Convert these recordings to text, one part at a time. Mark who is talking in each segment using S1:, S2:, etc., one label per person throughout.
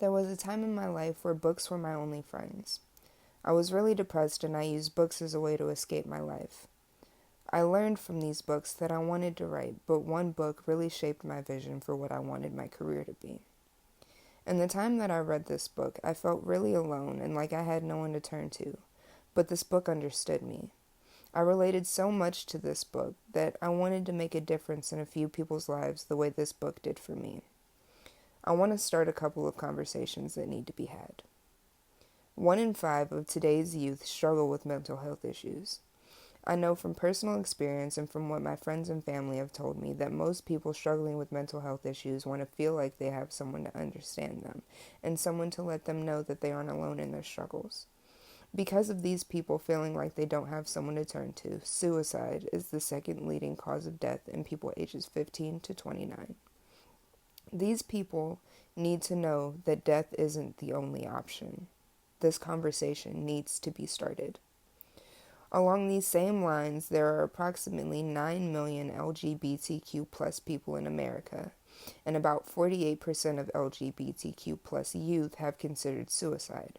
S1: There was a time in my life where books were my only friends. I was really depressed and I used books as a way to escape my life. I learned from these books that I wanted to write, but one book really shaped my vision for what I wanted my career to be. In the time that I read this book, I felt really alone and like I had no one to turn to, but this book understood me. I related so much to this book that I wanted to make a difference in a few people's lives the way this book did for me. I want to start a couple of conversations that need to be had. 1 in 5 of today's youth struggle with mental health issues. I know from personal experience and from what my friends and family have told me that most people struggling with mental health issues want to feel like they have someone to understand them and someone to let them know that they aren't alone in their struggles. Because of these people feeling like they don't have someone to turn to, suicide is the second leading cause of death in people ages 15 to 29. These people need to know that death isn't the only option. This conversation needs to be started. Along these same lines, there are approximately 9 million LGBTQ plus people in America, and about 48% of LGBTQ plus youth have considered suicide.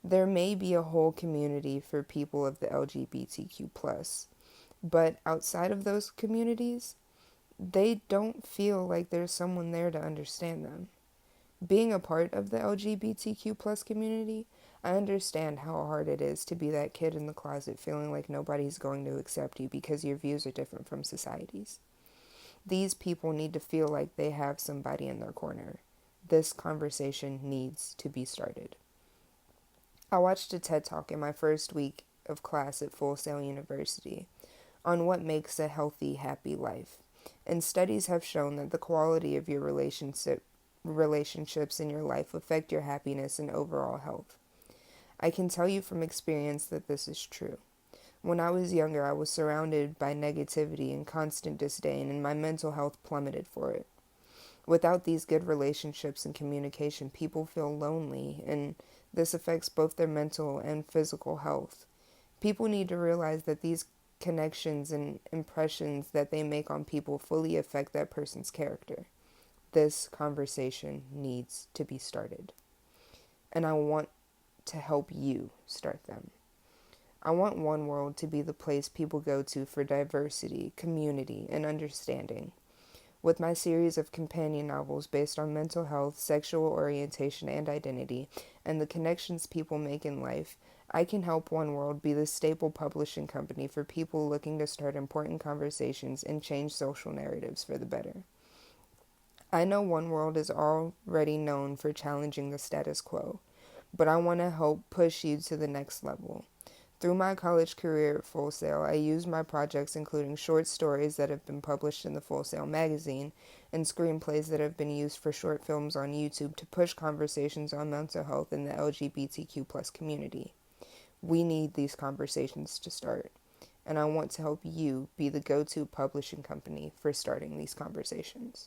S1: There may be a whole community for people of the LGBTQ plus, but outside of those communities, they don't feel like there's someone there to understand them. Being a part of the LGBTQ plus community, I understand how hard it is to be that kid in the closet feeling like nobody's going to accept you because your views are different from society's. These people need to feel like they have somebody in their corner. This conversation needs to be started. I watched a TED Talk in my first week of class at Full Sail University on what makes a healthy, happy life. And studies have shown that the quality of your relationships in your life affect your happiness and overall health. I can tell you from experience that this is true. When I was younger, I was surrounded by negativity and constant disdain, and my mental health plummeted for it. Without these good relationships and communication, people feel lonely, and this affects both their mental and physical health. People need to realize that these connections and impressions that they make on people fully affect that person's character. This conversation needs to be started. And I want to help you start them. I want One World to be the place people go to for diversity, community, and understanding. With my series of companion novels based on mental health, sexual orientation and identity, and the connections people make in life, I can help One World be the staple publishing company for people looking to start important conversations and change social narratives for the better. I know One World is already known for challenging the status quo, but I want to help push you to the next level. Through my college career at Full Sail, I used my projects, including short stories that have been published in the Full Sail magazine and screenplays that have been used for short films on YouTube, to push conversations on mental health in the LGBTQ plus community. We need these conversations to start, and I want to help you be the go-to publishing company for starting these conversations.